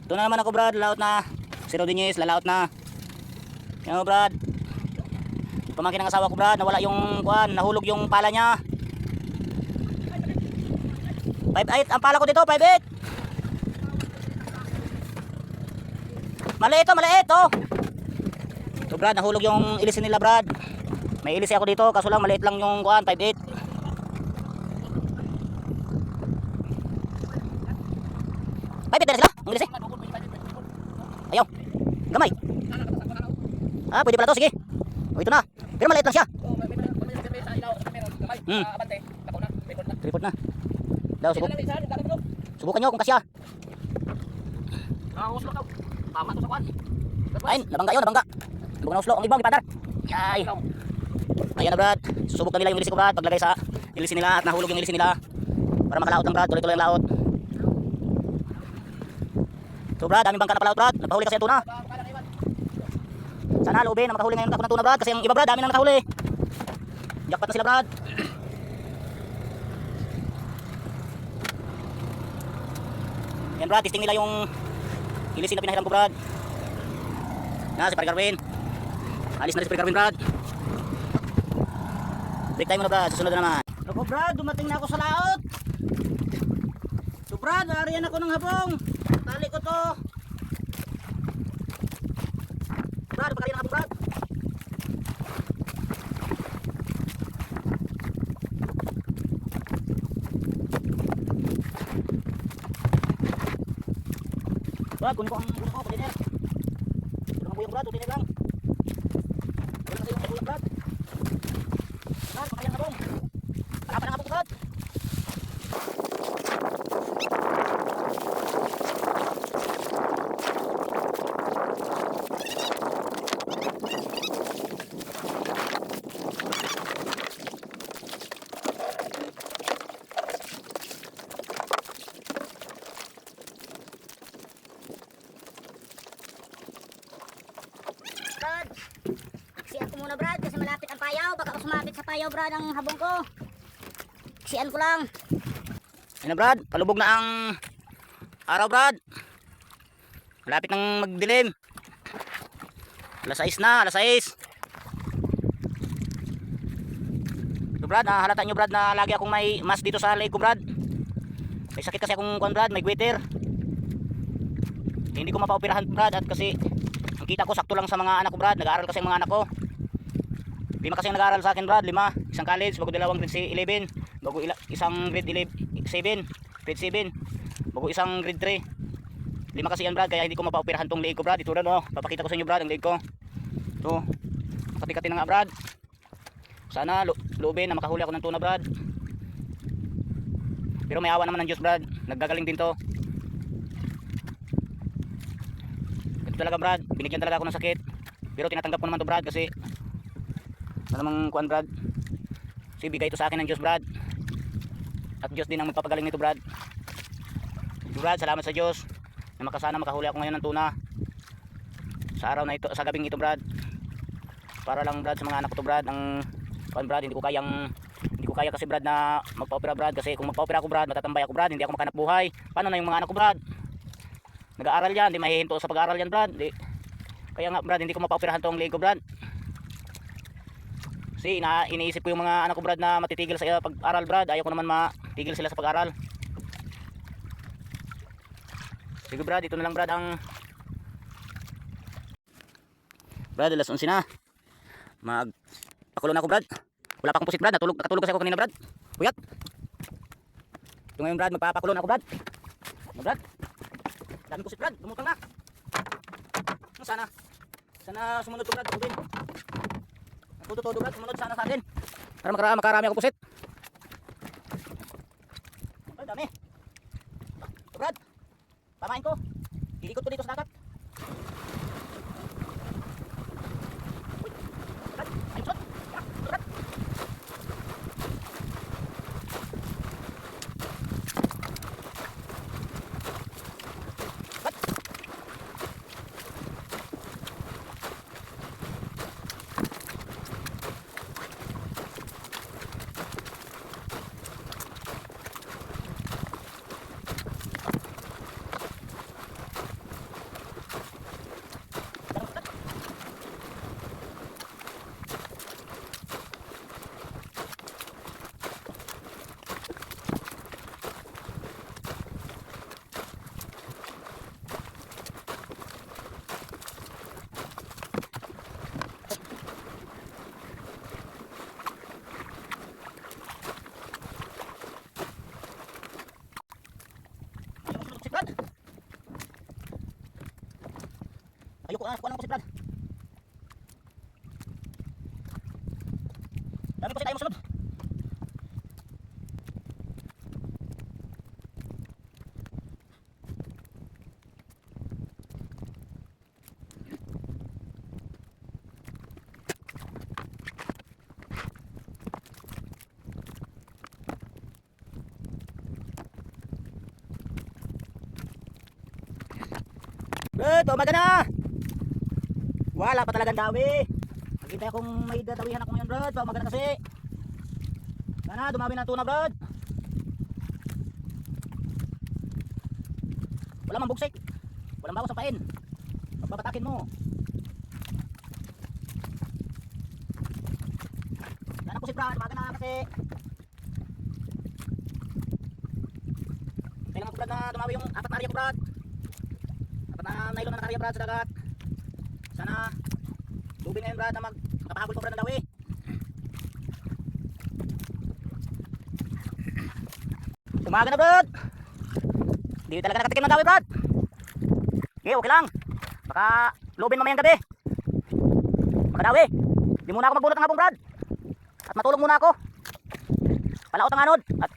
Ito na naman ako Brad, lalaot na. Si Rodinez, lalaot na. Yan o Brad. Pamangkin ng asawa ko Brad, nawala yung kuan, nahulog yung pala niya. 5'8 ang pala ko dito, 5'8. Maliit oh. Ito Brad, nahulog yung ilisin nila Brad. May ilisi ako dito, kaso lang maliit lang yung kuan, 5'8. Pipit na sila, ang ilisi. Ayaw, gamay. Ah, pwede pala to, sige. O ito na, pero maliit lang siya. Tripod na. Daw, subukan nyo kung kasya. Ayun, nabangga yun, nabangga. Nabangga na uslo, ang ibang ipadar. Yay. Ayan na Brad, susubok na nila yung ilisi ko Brad. Paglagay sa ilisi nila at nahulog yung ilisi nila. Para makalaot ng Brad, tuloy-tuloy ang laot. So Brad, daming bangka na palaot Brad. Napahuli kasi ang tuna. Sana loobin na makahuli ngayon ako ng tuna Brad. Kasi ang iba Brad, dami na nakahuli. Jackpot na sila Brad. Yan Brad, testing nila yung ilisin na pinahiram ko Brad. Na, si Pare Garwin. Alis na rin si Pare Garwin Brad. Break time muna Brad, susunod na naman. Ako Brad, dumating na ako sa laot. So Brad, ariyan ako ng habong. Tali ko to. Brad, pagkali ng habong Brad. Brad, kunin ko ang bulo ko, container. Kunin ang buyang Brad, container lang. Wala kasi yung buyang Brad. Brad, pagkali ng habong. Palapan ng habong Brad. Brad, siyan ko muna Brad kasi malapit ang payaw. Baka sumapit sa payaw Brad ang habong ko. Siyan ko lang. Ayun na Brad, palubog na ang araw Brad. Malapit nang magdilim. Alas 6 na, alas 6. So Brad, halata nyo Brad na lagi akong may mas dito sa leg ko Brad. May sakit kasi akong kuan Brad, may goiter. Hindi ko mapaoperahan Brad at kasi ang kita ko sakto lang sa mga anak ko Brad. Nag-aaral kasi ang mga anak ko. 5 kasi ang nag-aaral sa akin Brad, 5. Isang college, bago dalawang grade 11. Bago isang grade 7, grade 7. Bago isang grade 3. 5 kasi yan Brad, kaya hindi ko mapaoperahan tong leeg ko Brad. Ito Brad oh, papakita ko sa inyo Brad ang leeg ko. So, kati-kati na nga Brad. Sana loobin na makahuli ako ng tuna Brad. Pero may awa naman ng Diyos Brad, naggagaling din to. Ito talaga Brad, binigyan talaga ako ng sakit. Pero tinatanggap ko naman to Brad kasi ano namang kuan Brad. Kasi bigay ito sa akin ng Diyos Brad. At Diyos din ang magpapagaling nito Brad. So, Brad, salamat sa Diyos na makasana makahuli ako ngayon ng tuna. Sa araw na ito, sa gabing ito Brad. Para lang Brad sa mga anak ko to Brad. Ang kuan Brad, hindi ko kaya kasi Brad na magpa-opera Brad. Kasi kung magpa-opera ako Brad, matatambay ako Brad, hindi ako makanap buhay. Paano na yung mga anak ko Brad? Nag-aaral yan, hindi mahihinto sa pag-aaral yan Brad. Kaya nga Brad, hindi ko mapa-operahan tong leg ko Brad. Kasi iniisip ko yung mga anak ko Brad na matitigil sa pag-aral Brad. Ayaw ko naman matigil sila sa pag-aral. Sige Brad, ito na lang Brad ang Brad, alas 11 na. Magpakulo na ako Brad. Wala pa akong pusit Brad, nakatulog kasi ako kanina Brad. Puyat. Ito ngayon Brad, magpapakulo na ako Brad. Brad, dami pusit Brad, lumutang na. Sana sumunod to Brad, tubin. Todo Brad, sumunod sana sa atin. Para makarami ako pusit. Ay, dami. Ito Brad, pamain ko. Iikot ko dito sa dagat. Brad, ayun shot. Brad. Kuha naman pusit, Brad. Dami pusit, ayaw mo sunod. Brad, umaga na! Wala pa talagang dawi. Nakita kong may dadawihan ako ngayon, Brad. Umaga na kasi. Sana dumami na tuna, Brad. Wala mang bugsik. Walang bawas sa pain. Pagbabatakin mo. Sana po si Brad, umaga na kasi. Kailangan ko, Brad, na dumawi yung 4 na area ko, Brad. Na nylon na nakarya, Brad, sa dagat. Sana tubig ngayon, Brad, na makapahabol ko, Brad, ng dawi. Umaga na, Brad. Hindi talaga nakatikim ng dawi, Brad. Okay, okay lang. Baka lubin mamayang gabi. Makadawi. Hindi muna ako magbunot ng hapon, Brad. At matulog muna ako. Palaot ang anod. At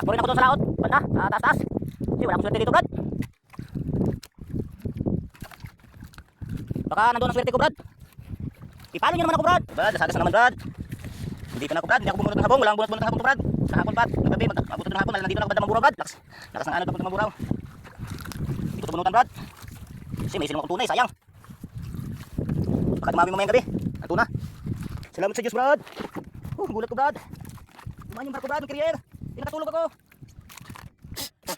takbo rin ako doon sa laot. Banda, sa taas-taas. Kasi wala akong swerte dito, Brad. Baka nandoon ang swerte ko, Brad. Ipalo nyo naman ako, Brad. Brad, nasagas na naman, Brad. Hindi ka na ako, Brad. Hindi ako bumunot ng habong. Walang bunot-bunot ng habong to, Brad. Sa hapon, Brad. Nagabi, magbunot ng hapon. Nandito na ako, Brad, ng maburaw, Brad. Lakas ng anod ako ng maburaw. Hindi ko ito bunutan, Brad. Kasi may silong akong tunay, sayang. Baka dumami mamayang gabi. Ang tuna. Salamat sa Diyos, Brad. Gulat ko, Brad. Dumaan yung barko, Brad, ng carrier. Hindi nakatulog ako.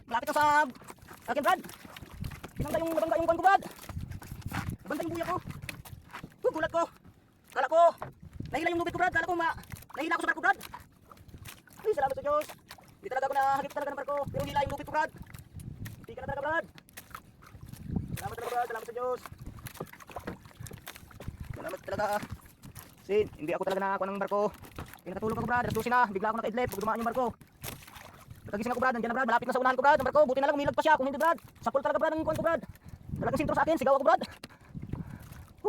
Malapit na sa akin, Brad. Pinangga yung nabangga yung kuwan ko, Brad. Nabangga yung buya ko. Gulat ko. Kala ko nahila yung lubid ko, Brad. Kala ko nahila ako sa barko, Brad. Ay, salamat sa Diyos. Hindi talaga ako nahagip talaga ng barko. Pero hila yung lubid ko, Brad. Hindi ka na talaga, Brad. Salamat talaga, Brad. Salamat sa Diyos. Salamat talaga. Kasi hindi ako talaga nakakuha ng barko. Pinakatulog ako, Brad. Alas 12 na. Bigla ako nakaidlip pag dumaan yung barko. Pagkagising ako, Brad. Nandiyan na, Brad. Malapit na sa unahan ko, Brad. Ang barko. Buti na lang umilag pa siya. Kung hindi, Brad. Sapul talaga, Brad, ang kuwan ko, Brad. Talagang sintro sa akin. Sigaw ako, Brad.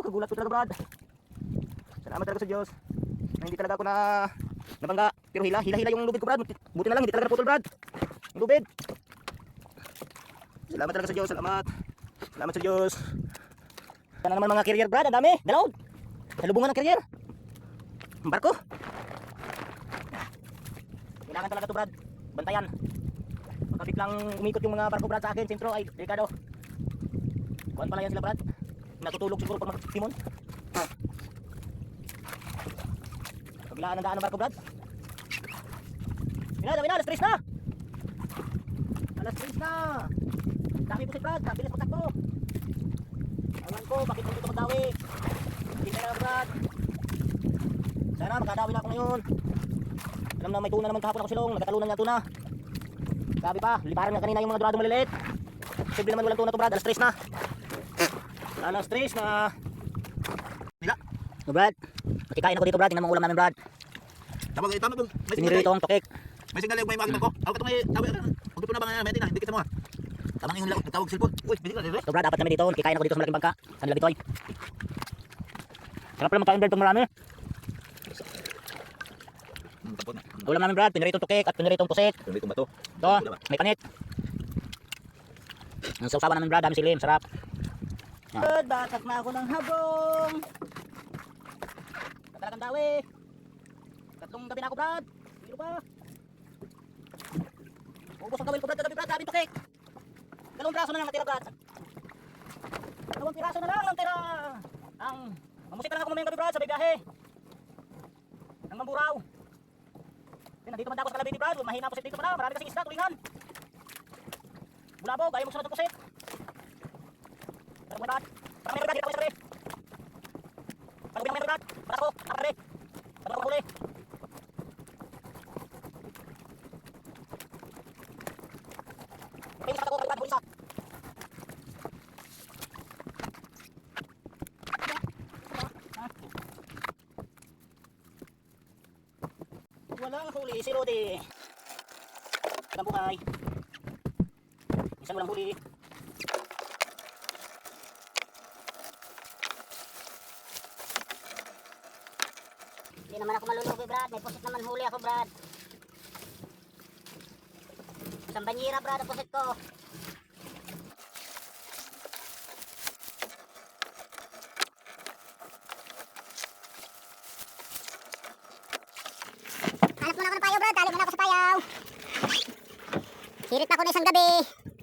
Kagulat ko talaga, Brad. Salamat talaga sa Diyos. Na hindi talaga ako nabangga. Pero hila yung lubid ko, Brad. Buti na lang, hindi talaga naputol, Brad. Yung lubid. Salamat talaga sa Diyos. Salamat. Salamat sa Diyos. Ito na naman mga carrier, Brad. Ang dami. Dalaw. Salubungan ng carrier. Ang barko. Kailangan talaga to, Brad. Bantayan. Pagka biglang umikot yung mga barko, Brad, sa akin. Sintro ay delikado. Kuhan pala yan sila, Brad. Natutulog siguro pag mag-timon. Paglaan ng daan ng barko, Brad. Dami na, alas 3 na. Alas 3 na. Dami po si Brad, bilis magtakbo. Awan ko, bakit hindi ito magdawi? Hindi na lang, Brad. Sana magkadawi na ako ngayon. Alam na may tuna naman kahapon ako silong. Nagkatalunan niya tuna. Sabi pa, liparan nga kanina yung mga durado maliliit. Posible naman walang tuna to, Brad. Alas 3 na. Alas 3 na. Nila. No, Brad. Makikain ako dito, Brad. Tingnan mo ulam namin, Brad. Tama doon. Pinirito ang tokek. May singal yung may makita ko. Ako ito may tawi. Huwag na ba nga metin na. Hindi kita mo ha. Tama yung tawag cellphone. Uy, hindi ka dito. So, Brad, apat kami dito. Kikain ako dito sa malaking bangka. Sa nila bitoy. Sarap pala magkain, Brad, itong marami. Ulam namin, Brad. Pinirito ang tokek at pinirito ang pusit. Pinirito ba to? Ito, may kanit. Ang sausawan namin, Brad. Dami silim. Sarap. Brad, batak na ako ng habong. Talagang dawi. Tatlong gabi na ako, Brad. Hindi pa. Ubus ang gawin ko, Brad. Kagabi, Brad. Daming tokek. 2 piraso na lang natira, Brad. 2 piraso na lang natira. Mamusik na lang ako mamayang gabi, Brad, sa bigahe. Ang mamburaw. Nandito man ako sa Calabiti, Brad. Mahina ang pusit dito pala. Marami kasing isda, tulingan. Bulabog, ayaw magsunod ng pusit. Parang may, Brad. Parang may, Brad. Dito ako sa gabi. Parang may, Brad. Para ako, gabi. Parang ako huli. Pinis ako, Brad. Huli isa. Walang huli si Rudy. Walang buhay. Isang walang huli. Hindi naman ako malulugi Brad. May pusit naman huli ako Brad. Isang banyira Brad ang pusit ko. Hanap muna ako ng payaw Brad. Tali muna ako sa payaw. Hirit pa ako na isang gabi.